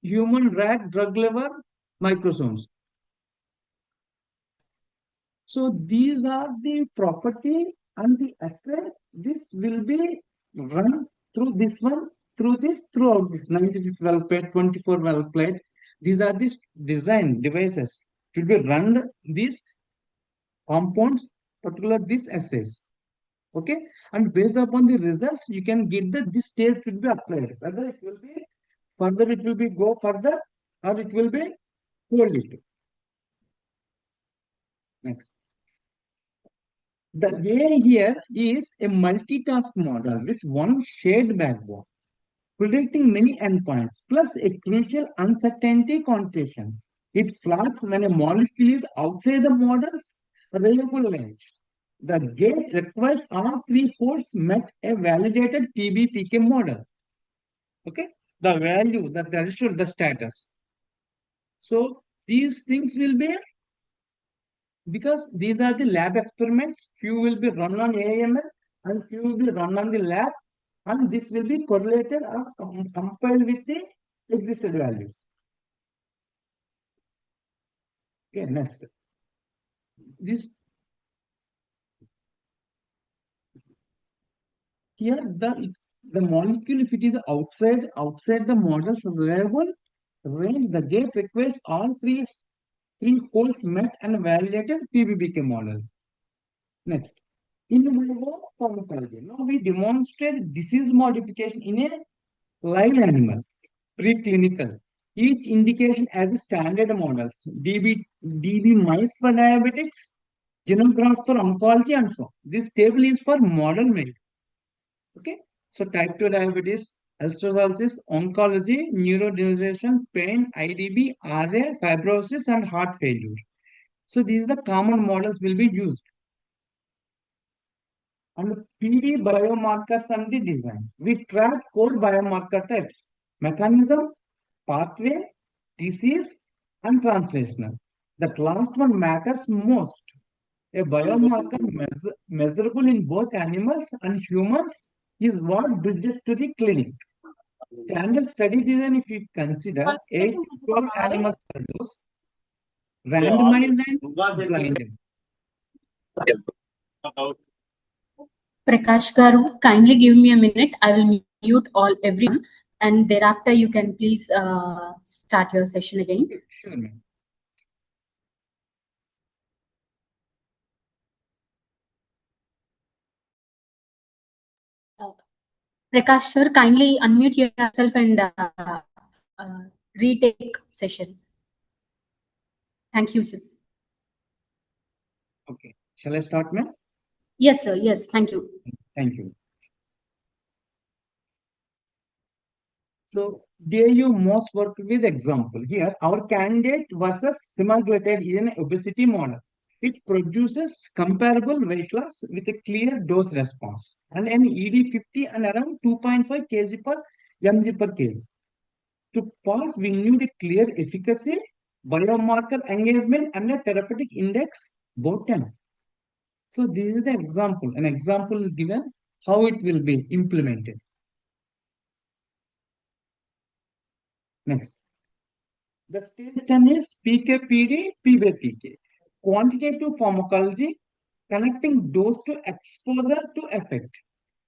human rat drug level microsomes. So these are the property and the assay. This will be run through this one, through this, throughout this 96 valve plate, 24 valve plate. These are these design devices to be run these compounds, particular these assays. Okay, and based upon the results, you can get that this stage should be applied. Whether it will be further, it will be go further, or it will be hold it. Next. The A here is a multitask model with one shared backbone, predicting many endpoints, plus a crucial uncertainty condition. It flags when a molecule is outside the model's reliable range. The gate requires all three folds met a validated PBPK model. Okay, the value, the threshold, the status. So these things will be, because these are the lab experiments, few will be run on AML and few will be run on the lab, and this will be correlated or compiled with the existed values. Okay, next. This here the molecule, if it is outside the model's reliable range, the gate requires all three folds met and validated PBPK model. Next. In vivo pharmacology, now we demonstrate disease modification in a live animal, preclinical. Each indication as a standard models. DB mice for diabetics, genome graphs for oncology, and so on. This table is for model made. Okay. So type 2 diabetes, ulcerasis, oncology, neurodegeneration, pain, IDB, RA, fibrosis, and heart failure. So these are the common models will be used. And PD biomarkers and the design. We track core biomarker types, mechanism, pathway, disease, and translational. That last one matters most. A biomarker measurable in both animals and humans is what bridges to the clinic. Standard study design, if you consider 8 to 12 animals per dose, randomized and blinded. Prakash Garu, kindly give me a minute. I will mute everyone, and thereafter you can please start your session again. Sure, ma'am. Prakash sir, kindly unmute yourself and retake session. Thank you, sir. Okay. Shall I start, ma'am? Yes, sir. Yes, thank you. Thank you. So, there you most work with example. Here, our candidate versus semaglutide is an obesity model. It produces comparable weight loss with a clear dose response and an ED50 and around 2.5 kg per mg per kg. To pass, we need a clear efficacy, biomarker engagement, and a therapeutic index, both 10. So, this is the example, an example given how it will be implemented. Next. The stage 10 is PK/PD, PK/PK. Quantitative pharmacology, connecting dose to exposure to effect.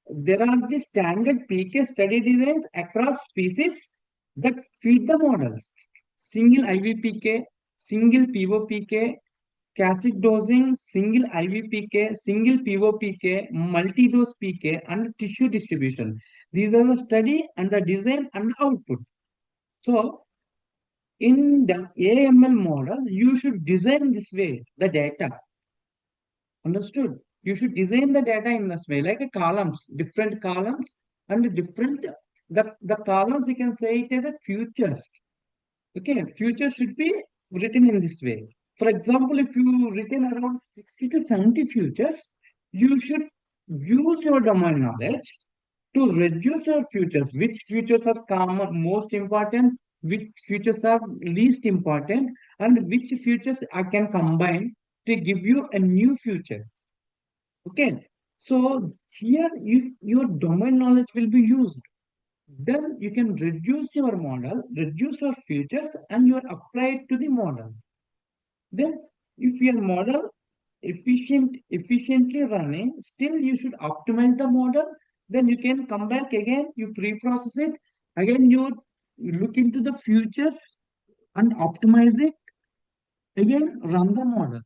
There are the standard PK study designs across species that feed the models. Single IV-PK, single PO-PK, classic dosing, single IV-PK, single PO-PK, multi-dose PK, and tissue distribution. These are the study and the design and the output. So, in the AML model, you should design this way the data. Understood? You should design the data in this way, like a columns, different columns and different, the columns we can say it as a futures. Okay, futures should be written in this way. For example, if you written around 60 to 70 futures, you should use your domain knowledge to reduce your futures. Which futures are common, most important, which futures are least important, and which futures I can combine to give you a new future. Okay, so here your domain knowledge will be used. Then you can reduce your model, reduce your features, and you apply it to the model. Then if your model efficiently running, still you should optimize the model. Then you can come back again, you pre-process it, again you look into the future and optimize it, again run the model.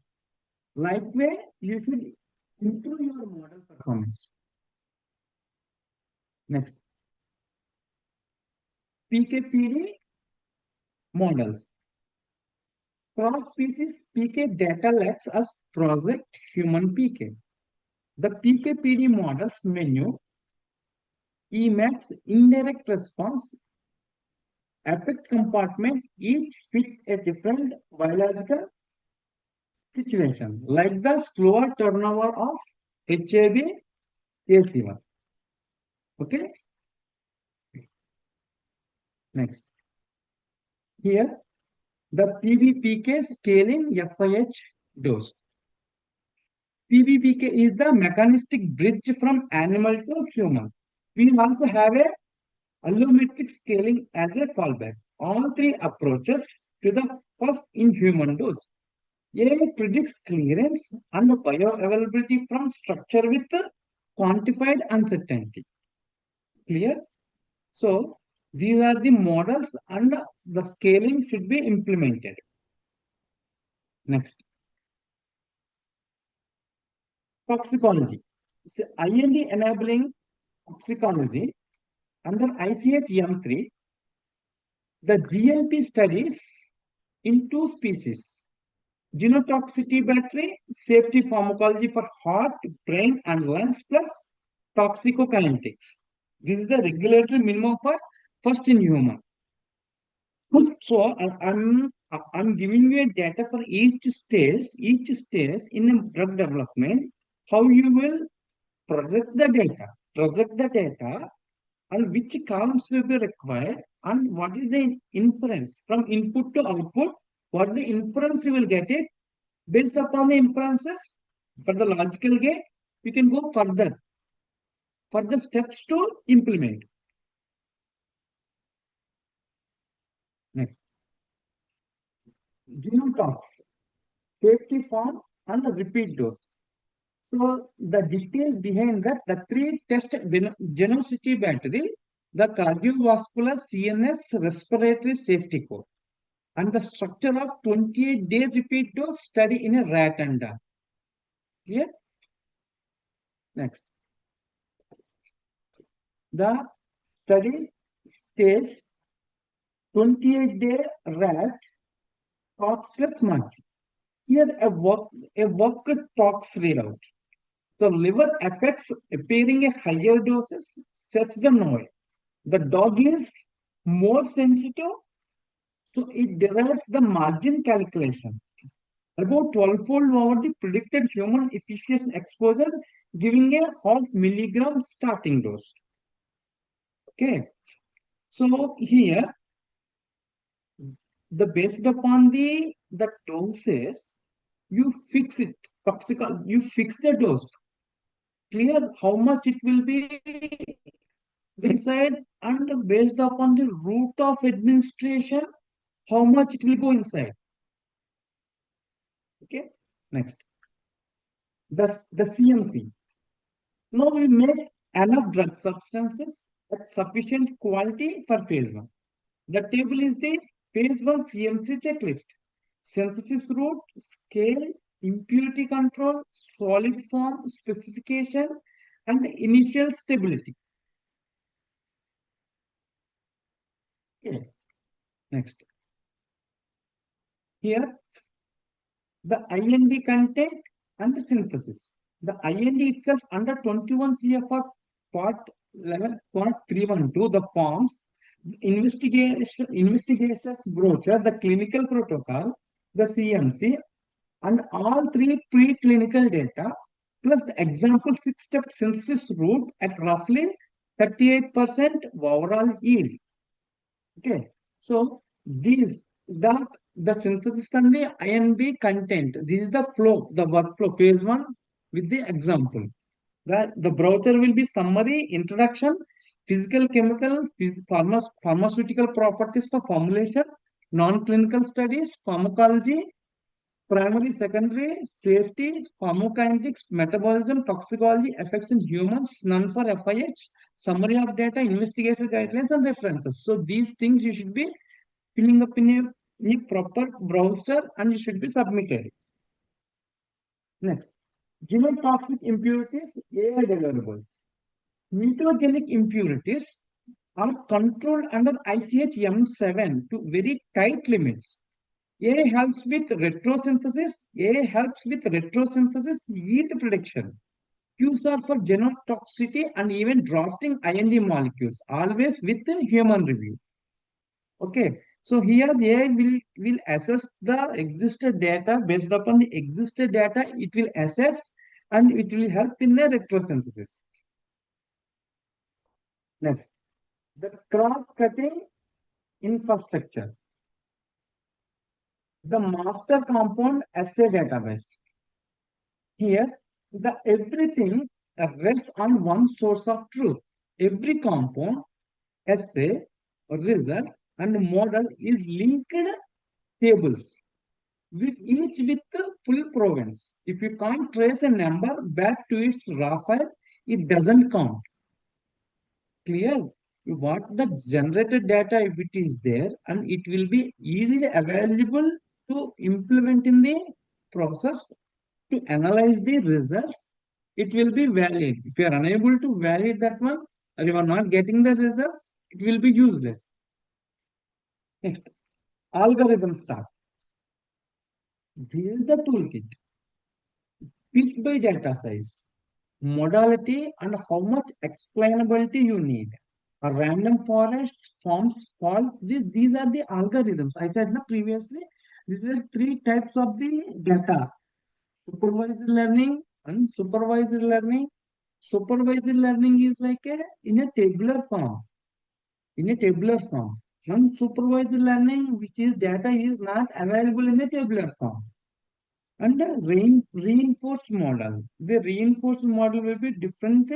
Like way, you should improve your model performance. Next, PKPD models. Cross-species PK data lets us project human PK. The PKPD models menu Emacs indirect response affect compartment each fits a different biological situation, like the slower turnover of HAB AC1. Okay, next. Here, the PBPK scaling FIH dose. PBPK is the mechanistic bridge from animal to human. We also have a allometric scaling as a fallback. All three approaches to the first in human dose. AI predicts clearance and bioavailability from structure with quantified uncertainty. Clear? So, these are the models and the scaling should be implemented. Next, toxicology. So, IND enabling toxicology under ICH M3, the GLP studies in two species. Genotoxicity battery, safety pharmacology for heart, brain, and lungs, plus toxicokinetics. This is the regulatory minimum for first in human. So I'm giving you a data for each stage in a drug development, how you will project the data, and which columns will be required, and what is the inference from input to output, what the inference you will get it. Based upon the inferences for the logical gate, you can go further steps to implement. Next, genome tox, safety form, and the repeat dose. So the details behind that, the three test genosity battery, the cardiovascular CNS respiratory safety code, and the structure of 28-day repeat dose study in a rat and dog. Clear? Next. The study states 28-day rat tox plus monkey. Here a work tox readout. So liver effects appearing at higher doses sets the noise. The dog is more sensitive, so it derives the margin calculation. About 12-fold over the predicted human efficacy exposure, giving a half milligram starting dose. Okay. So here, the based upon the doses, you fix it. Toxical, you fix the dose. Clear how much it will be inside, and based upon the route of administration, how much it will go inside. Okay. Next, the CMC. Now we make enough drug substances at sufficient quality for phase 1. The table is the phase 1 CMC checklist. Synthesis route, scale, impurity control, solid form specification, and initial stability. Okay. Next. Here, the IND content and the synthesis. The IND itself under 21 CFR part 11.312, the forms, investigations brochure, the clinical protocol, the CMC, and all three preclinical data, plus the example 6-step synthesis route at roughly 38% overall yield. Okay, so these the synthesis and the INB content. This is the flow, the workflow phase 1 with the example. The browser will be summary, introduction, physical, chemical, pharmaceutical properties for formulation, non-clinical studies, pharmacology, primary, secondary, safety, pharmacokinetics, metabolism, toxicology, effects in humans, none for FIH, summary of data, investigation guidelines, and references. So these things you should be filling up in a proper browser and you should be submitted. Next, given toxic impurities, AI deliverables. Mutagenic impurities are controlled under ICH M7 to very tight limits. A helps with retrosynthesis. A helps with retrosynthesis, yield prediction. Qs are for genotoxicity and even drafting IND molecules, always with the human review. Okay, so here AI will assess the existed data. Based upon the existed data, it will assess and it will help in the retrosynthesis. Next, the cross-cutting infrastructure. The master compound assay database. Here, the everything rests on one source of truth. Every compound, assay, result, and model is linked tables, with each with the full provenance. If you can't trace a number back to its raw file, it doesn't count. Clear? What the generated data, if it is there, and it will be easily available to implement in the process to analyze the results, it will be valid. If you are unable to validate that one, or you are not getting the results, it will be useless. Next, algorithm start. This is the toolkit. Pick by data size, modality, and how much explainability you need. A random forest forms fall. These are the algorithms. I said previously, these are three types of the data: supervised learning, unsupervised learning. Supervised learning is like in a tabular form. In a tabular form. Unsupervised learning, which is data is not available in a tabular form. And the reinforced model. The reinforced model will be different,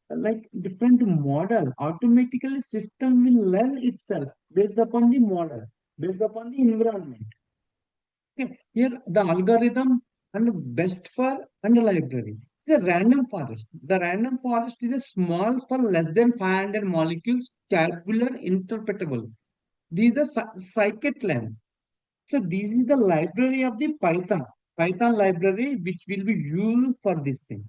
like different model. Automatically, system will learn itself based upon the model, based upon the environment. Okay. Here, the algorithm and best for and library. It's a random forest. The random forest is a small for less than 500 molecules, tabular, interpretable. These are scikit-learn. So this is the library of the Python library which will be used for this thing.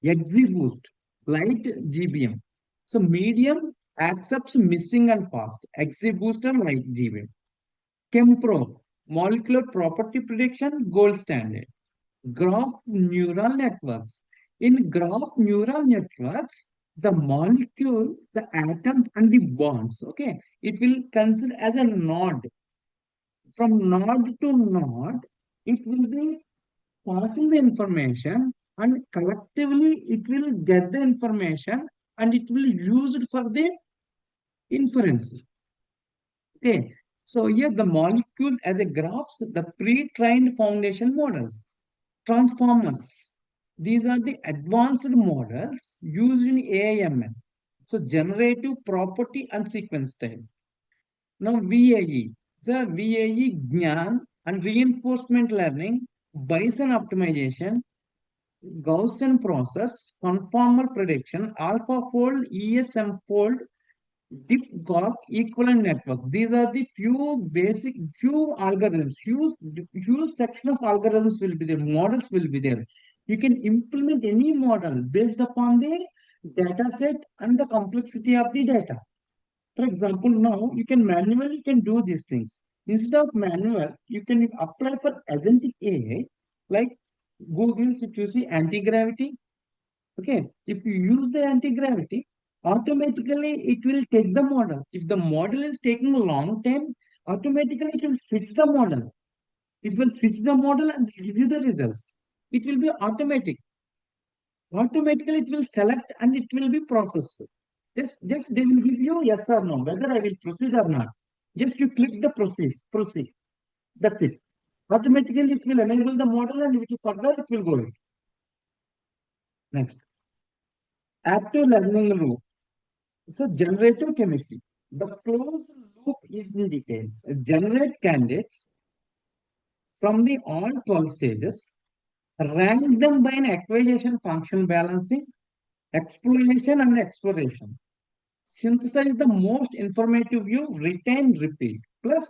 XGBoost, light GBM. So medium accepts missing and fast. XGBoost and light GBM. Chempro, molecular property prediction, gold standard. Graph neural networks. In graph neural networks, the molecule, the atoms and the bonds, okay, it will consider as a node. From node to node, it will be passing the information and collectively it will get the information and it will use it for the inference. Okay. So here the molecules as a graphs, the pre-trained foundation models, transformers. These are the advanced models used in AIML. So generative property and sequence time. Now VAE, the VAE Gnan and reinforcement learning, Bayesian optimization, Gaussian process, conformal prediction, AlphaFold, ESM fold, diffgauss equivalent network. These are the few basic, few algorithms, huge section of algorithms will be there, models will be there. You can implement any model based upon the data set and the complexity of the data. For example, now you can manually do these things. Instead of manual, you can apply for agentic AI, like Google's if you see anti-gravity. Okay, if you use the anti-gravity, automatically it will take the model. If the model is taking a long time, automatically it will switch the model. It will switch the model and give you the results. It will be automatic. Automatically it will select and it will be processed. Just they will give you yes or no, whether I will proceed or not. Just you click the proceed. That's it. Automatically it will enable the model and if you further it will go. Next. Active learning loop. So generative chemistry. The closed loop is in detail. Generate candidates from the all 12 stages, rank them by an equation function balancing, exploration and exploration. Synthesize the most informative view, retain, repeat. Plus,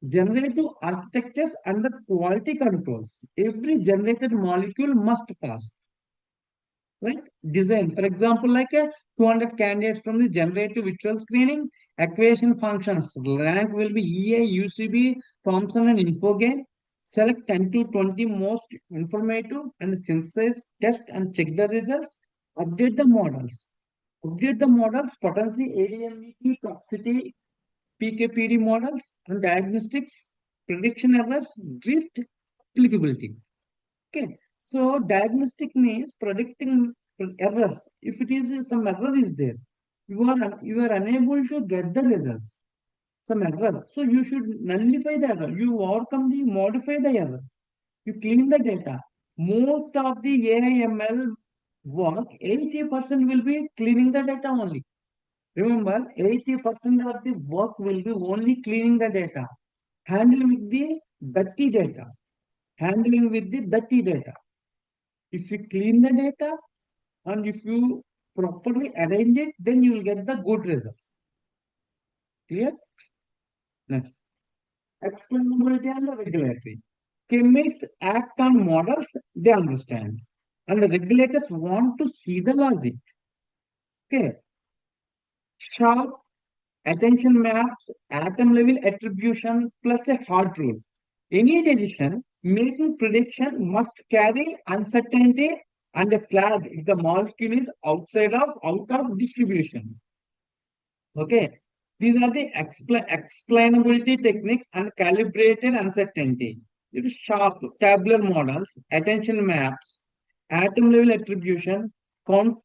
generative architectures under quality controls. Every generated molecule must pass. Like design, for example, like a 200 candidates from the generative visual screening, equation functions. Rank will be EA, UCB, Thompson, and InfoGain. Select 10 to 20 most informative and synthesize, test, and check the results. Update the models. Update the models, potency, ADMET, toxicity, PKPD models, and diagnostics, prediction errors, drift, applicability. Okay. So diagnostic means predicting errors. If it is some error is there, you are unable to get the results. Some error. So you should nullify the error. You overcome the modify the error. You clean the data. Most of the AI/ML work, 80% will be cleaning the data only. Remember, 80% of the work will be only cleaning the data, handling with the dirty data, handling with the dirty data. If you clean the data and if you properly arrange it, then you will get the good results. Clear? Next. Explainability and the regulatory. Chemists act on models they understand. And the regulators want to see the logic. Okay. Sharp attention maps, atom level attribution plus a hard rule. Any decision making prediction must carry uncertainty and a flag if the molecule is out of distribution. Okay. These are the explainability techniques and calibrated uncertainty. It is sharp tabular models, attention maps, atom level attribution, count,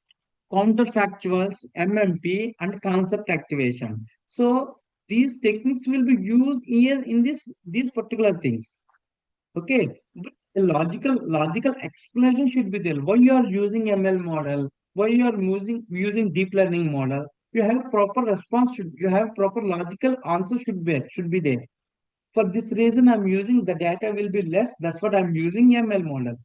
counterfactuals, MMP, and concept activation. So these techniques will be used here in these particular things. Okay, but a logical explanation should be there. Why you are using ML model? Why you are using deep learning model? You have proper response. You have proper logical answer should be there. For this reason, I'm using the data will be less. That's what I'm using ML model,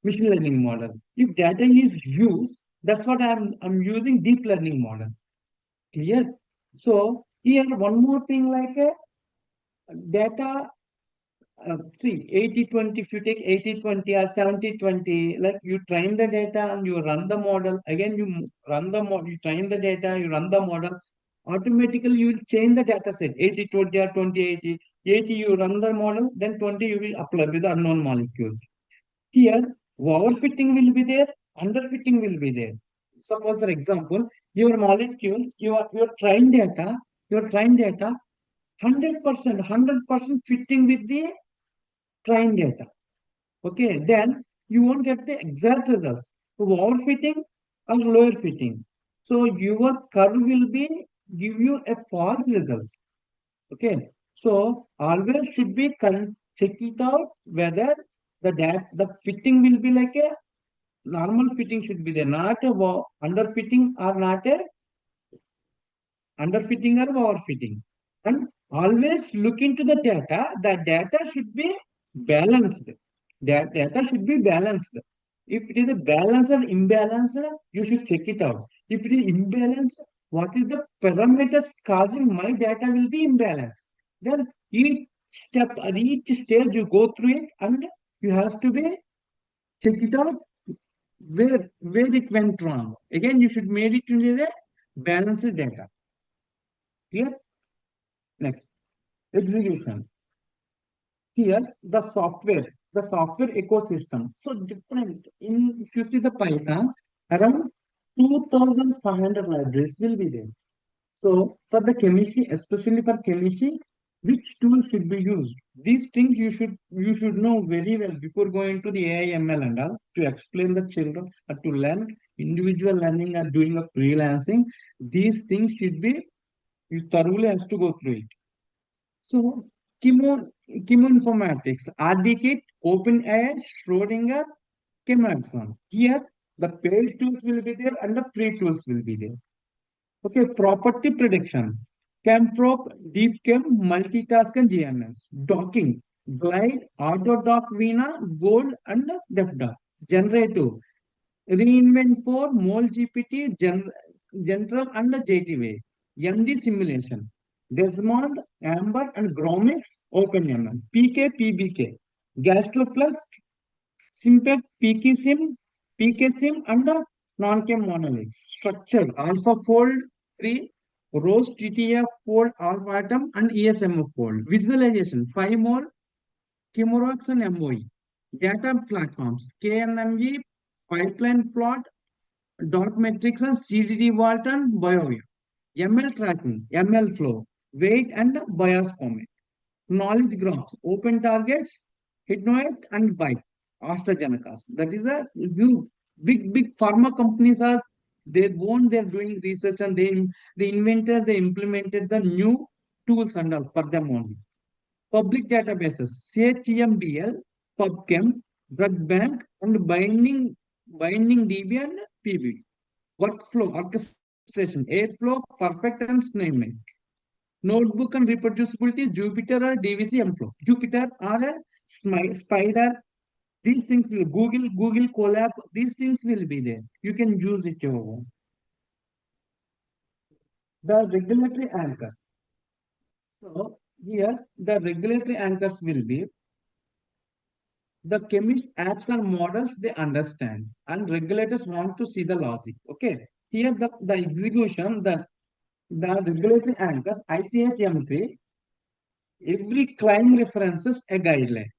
machine learning model. If data is used, that's what I'm using deep learning model. Clear? So here one more thing like a data see 80/20. If you take 80/20 or 70/20, like you train the data and you run the model again, run the model, you train the data, you run the model, automatically you will change the data set 80/20 or 20/80. 80 you run the model, then 20 you will apply with the unknown molecules. Here overfitting will be there, underfitting will be there. Suppose for example, your molecules, your trained data 100% fitting with the train data. Okay, then you won't get the exact results. Overfitting or lower fitting. So your curve will be give you a false results. Okay, so always should be check it out whether the fitting will be like a normal fitting should be there, not a underfitting or not a underfitting or overfitting. And always look into the data. The data should be balanced. That data should be balanced. If it is a balanced or imbalanced, you should check it out. If it is imbalanced, what is the parameters causing my data will be imbalanced? Then each step or each stage you go through it and you have to be check it out where it went wrong. Again, you should make it into the balanced data. Clear? Next, execution. Here, the software ecosystem. So different. If you see the Python, around 2,500 libraries will be there. So for the chemistry, especially for chemistry, which tool should be used? These things you should know very well before going to the AI/ML and all to explain the children or to learn individual learning or doing a freelancing. These things should be you thoroughly has to go through it. So, chemo, chemoinformatics, RDKit, OpenAI, Schrodinger, Chemaxon. Here, the paid tools will be there and the free tools will be there. Okay, property prediction. Chemprop, deep chem, multitask and GNS. Docking, glide, auto dock, Vina, gold and DevDock. Generative, reinvent for mole GPT, general and JTV. MD simulation. Desmond, Amber and Gromix, OpenML. PK, PBK. Gastroplus, Simpet, PK Sim, and the non-chem monolith. Structure AlphaFold 3, Rose TTF fold alpha atom and ESMF fold. Visualization 5 mole, Chemorox and MOE. Data platforms KNMG, pipeline plot, dot metrics and CDD vault and BioView. ML tracking, ML flow, weight and bias format. Knowledge graphs, open targets, Hidnoid and Byte, AstraZeneca. That is a big pharma companies are their own, they're doing research and they invented, they implemented the new tools and all for them only. Public databases, CHEMBL, PubChem, Drug Bank, and binding DB and PB. Workflow, orchestration, Airflow, Perfect and Snowman. Notebook and reproducibility, Jupyter or DVC Flow. Jupyter or a Spider. These things will Google Colab. These things will be there. You can use it your own. The regulatory anchors. So here the regulatory anchors will be the chemist apps and models they understand, and regulators want to see the logic. Okay. Here the execution, the regulatory anchors ICH-M3, every claim references a guideline.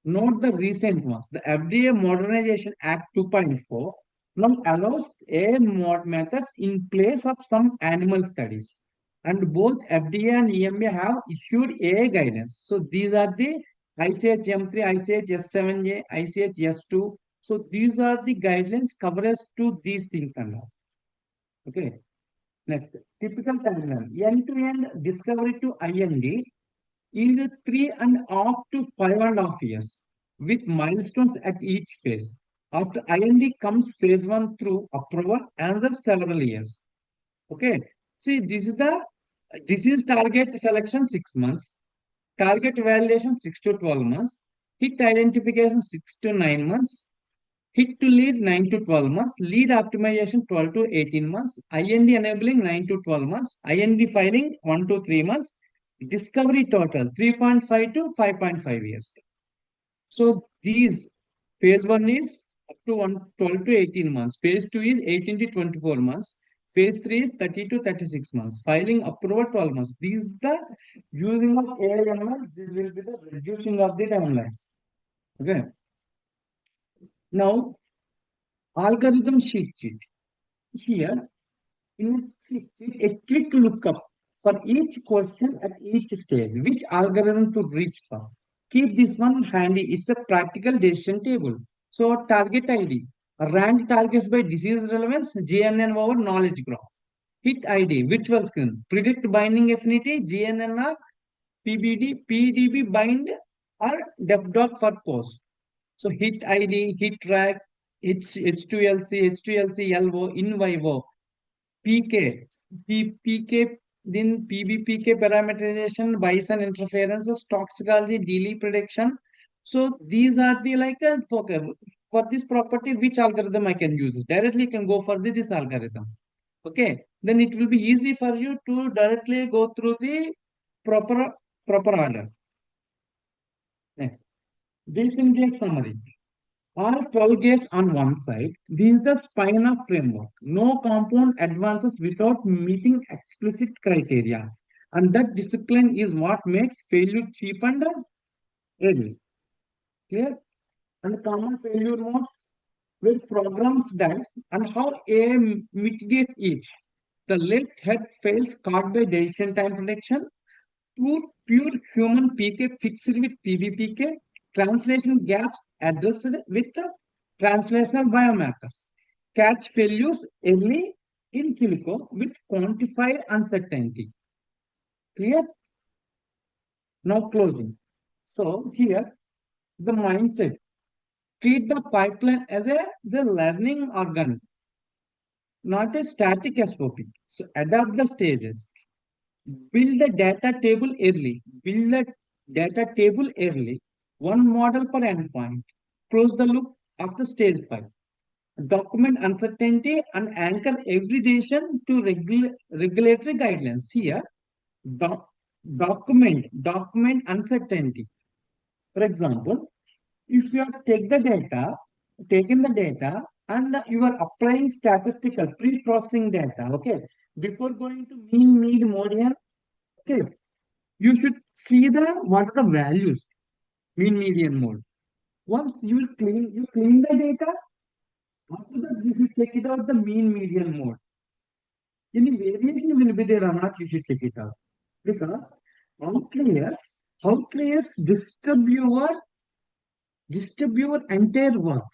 Note the recent ones. The FDA Modernization Act 2.4 now allows a method in place of some animal studies. And both FDA and EMA have issued a guidance. So these are the ICH M3, ICH S7J, ICH S2. So these are the guidelines coverage to these things and all. Okay. Next, typical timeline. End-to-end discovery to IND is 3.5 to 5.5 years with milestones at each phase. After IND comes phase 1 through approval, another several years. Okay. See, this is the disease target selection 6 months, target validation 6 to 12 months, hit identification 6 to 9 months, hit to lead 9 to 12 months, lead optimization 12 to 18 months, IND enabling 9 to 12 months, IND filing 1 to 3 months, discovery total 3.5 to 5.5 years. So these phase 1 is up to 12 to 18 months, phase 2 is 18 to 24 months, phase 3 is 30 to 36 months, filing approval 12 months. These the using of AIML, this will be the reducing of the timelines. Okay. Now, algorithm sheet. Here, in a quick lookup for each question at each stage, which algorithm to reach for. Keep this one handy. It's a practical decision table. So target ID, rank targets by disease relevance, GNN over knowledge graph. Hit ID, virtual screen, predict binding affinity, GNNR, PBD, PDB bind, or DevDoc for post. So hit ID, hit track, H2LC, H2LC, LO, in vivo, PK, PK, then PBPK parameterization, Bayesian interferences, toxicology, DELE prediction. So these are the like for this property, which algorithm I can use? Directly can go for this algorithm. Okay, then it will be easy for you to directly go through the proper order. Next, disengage summary. All 12 gates on one side. This is the spine of framework. No compound advances without meeting explicit criteria. And that discipline is what makes failure cheap and easy. Clear? And common failure modes where programs dies and how AI mitigates each. The left head fails caught by decision time prediction. Pure human PK fixed with PBPK, translation gaps addressed with the translational biomarkers, catch failures early in silico with quantified uncertainty. Clear? Now closing. So here the mindset, treat the pipeline as the learning organism. not a static SOP. So adapt the stages. Build the data table early. Build the data table early. One model per endpoint. Close the loop after stage 5. Document uncertainty and anchor every decision to regulatory guidelines. Here, doc, document uncertainty. For example, if you have taken the data and you are applying statistical pre-processing data, okay, before going to mean, modian, okay, you should see what are the values, mean, median, mode. Once you clean the data, after that you should check it out the mean, median, mode. Any variation will be there or not, you should check it out. Because outliers disturb your entire work.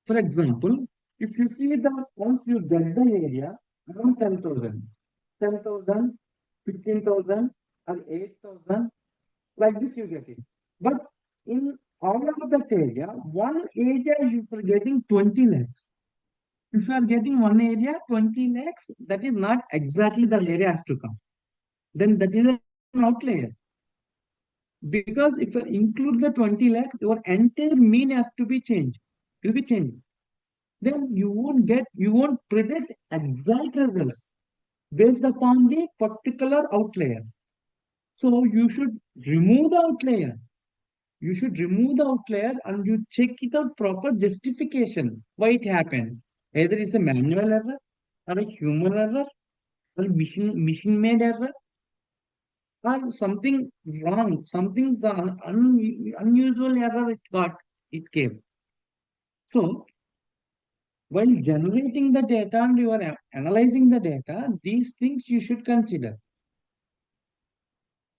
For example, if you see that once you get the area around 10,000, 15,000, or 8,000, like this you get it. But in all of that area, one area you are getting 20 lakhs. If you are getting one area 20 lakhs, that is not exactly the area has to come. Then that is an outlier. Because if you include the 20 lakhs, your entire mean has to be changed. Will be changed. Then you won't predict exact results based upon the particular outlier. So you should remove the outlier. You should remove the outlier and you check it out proper justification why it happened. Either it's a manual error or a human error or machine made error or something wrong, something unusual error it came. So while generating the data and you are analyzing the data, these things you should consider.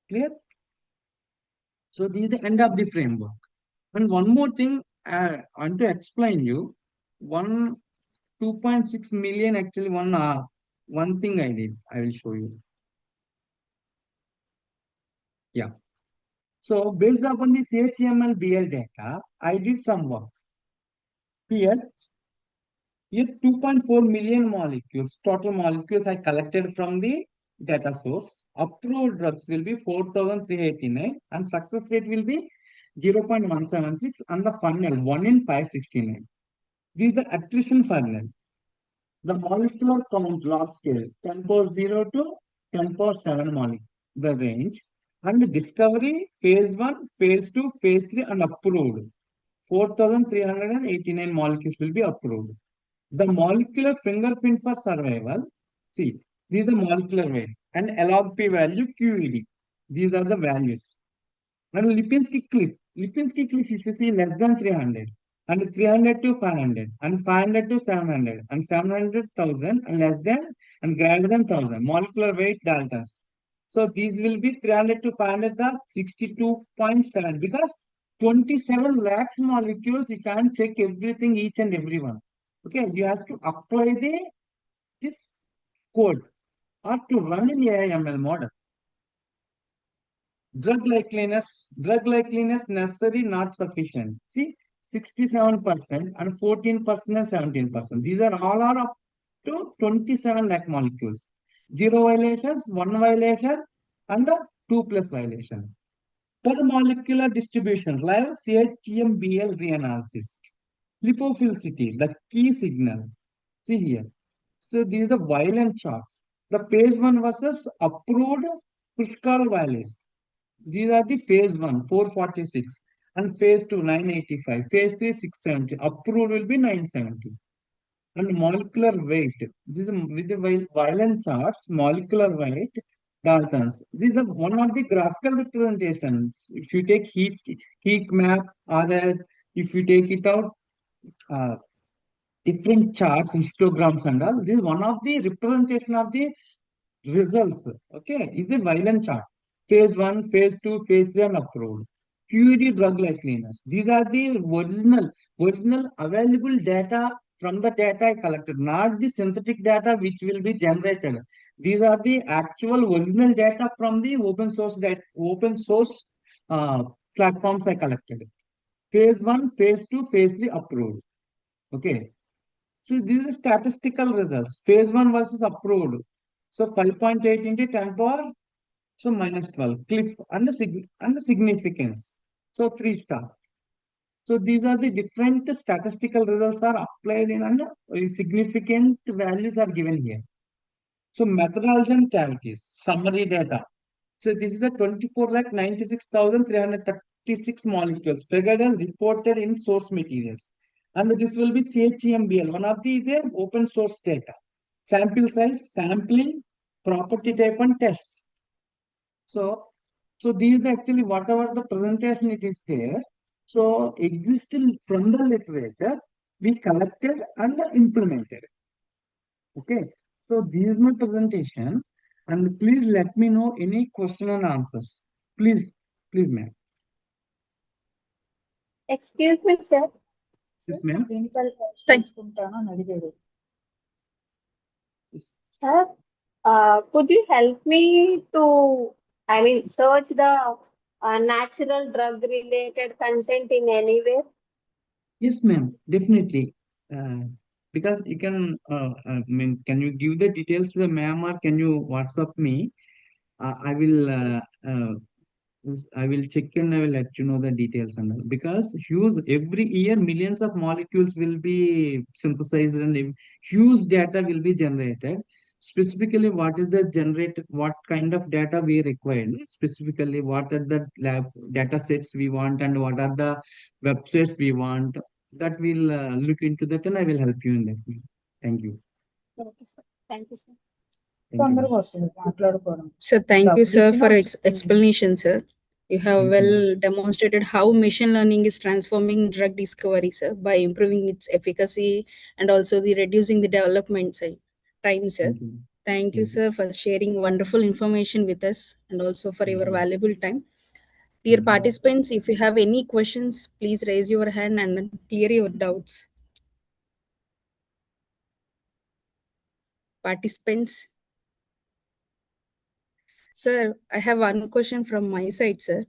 Clear? So this is the end of the framework. And one more thing I want to explain you. 2.6 million actually one thing I did. I will show you. Yeah. So based upon this HTML BL data, I did some work. Here 2.4 million molecules, total molecules I collected from the data source. Approved drugs will be 4,389 and success rate will be 0.176 and the funnel 1 in 569. This is the attrition funnel. The molecular count log scale 10 power 0 to 10 power 7 molecule, the range. And the discovery phase 1, phase 2, phase 3 and approved. 4,389 molecules will be approved. The molecular fingerprint for survival, see, these are the molecular weight and log P value QED. These are the values. And Lipinski cliff, if you see less than 300 and 300 to 500 and 500 to 700 and 700,000 and less than and greater than 1,000 molecular weight deltas. So these will be 300 to 500 the 62.7 because 27 lakhs molecules you can't check everything each and every one. Okay, you have to apply this code or to run in AIML model. Drug likeliness necessary, not sufficient. See, 67% and 14% and 17%. These are all are up to 27 lakh molecules. 0 violations, 1 violation, and a 2 plus violation. Per molecular distribution, like CHEMBL reanalysis. Lipophilicity, the key signal. See here. So these are the violent charts. The phase 1 versus approved Pushkal values. These are the phase 1, 446, and phase 2, 985, phase 3, 670. Approved will be 970. And molecular weight. This is with the violent charts, molecular weight, Daltons. This is one of the graphical representations. If you take heat map, or if you take it out, uh, different charts, histograms and all, this is one of the representation of the results. Okay, is a violent chart. Phase 1, phase 2, phase 3 and approved. QED drug likeliness. These are the original available data from the data I collected, not the synthetic data which will be generated. These are the actual original data from the open source uh, platforms I collected. Phase 1, phase 2, phase 3 approved. Okay. So these are statistical results. Phase 1 versus approved. So 5.8 into 10 power, so minus 12. Cliff and the significance. So 3 star. So these are the different statistical results are applied in and significant values are given here. So methodology and cavities, summary data. So this is the 24,96,336 molecules figured as reported in source materials. And this will be CHEMBL, one of the open source data. Sample size, sampling, property type and tests. So these actually whatever the presentation it is there. So existing from the literature, we collected and implemented. Okay. So this is my presentation. And please let me know any question and answers. Please, ma'am. Excuse me, sir. Yes, ma'am. Yes. Sir, could you help me to, search the natural drug related content in anywhere? Yes, ma'am, definitely. Because you can, can you give the details to the ma'am or can you WhatsApp me? I will Yes, I will check and I will let you know the details and all. Because huge every year millions of molecules will be synthesized and huge data will be generated. Specifically, what is the generated, what kind of data we require? Specifically, what are the lab data sets we want and what are the websites we want? That will look into that and I will help you in that. Thank you. Okay, sir. Thank you, sir. Thank you. So thank you, sir, for explanation, sir. You have Thank well you. demonstrated how machine learning is transforming drug discovery, sir, by improving its efficacy and also the reducing the development side time, sir. Thank you. Thank you, Thank you. sir, for sharing wonderful information with us and also for Thank your you. valuable time. Dear Thank you. participants, if you have any questions, please raise your hand and clear your doubts. Participants. Sir, I have one question from my side, sir.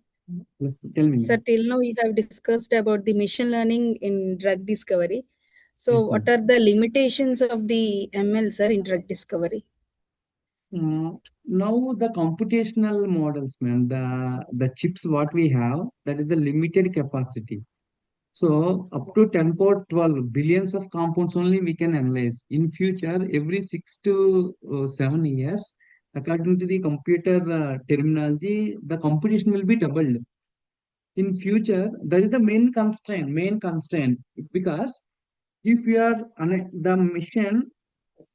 Yes, tell me, Sir, ma'am. till now you have discussed about the machine learning in drug discovery. So, Yes, what ma'am. are the limitations of the ML, sir, in drug discovery? Now the computational models, man, the chips what we have, that is the limited capacity. So up to 10 power 12 billions of compounds only we can analyze. In future, every 6 to 7 years, according to the computer terminology, the computation will be doubled. In future, that is the main constraint, because if you are the machine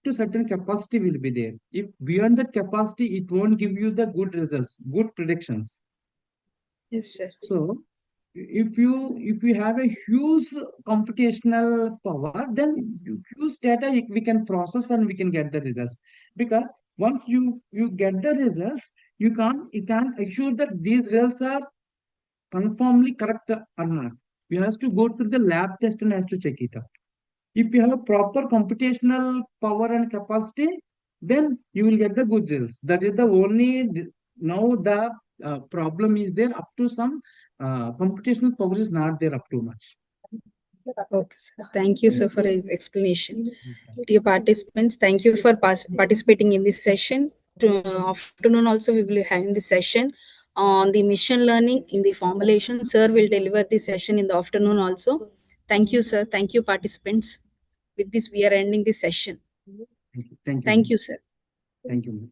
to certain capacity will be there. If beyond that capacity, it won't give you the good results, good predictions. Yes, sir. So if you have a huge computational power, then huge data we can process and we can get the results. Because once you get the results, you can't assure that these results are conformly correct or not. You have to go to the lab test and has to check it out. If you have proper computational power and capacity, then you will get the good results. That is the only now the problem is there up to some computational power is not there up to much. Okay, sir. Thank you, sir, for your explanation. Dear participants, thank you for participating in this session. Afternoon also we will be having this session on the machine learning in the formulation. Sir will deliver the session in the afternoon also. Thank you, sir. Thank you, participants. With this, we are ending this session. Thank you. Thank you. Thank you, sir. Thank you.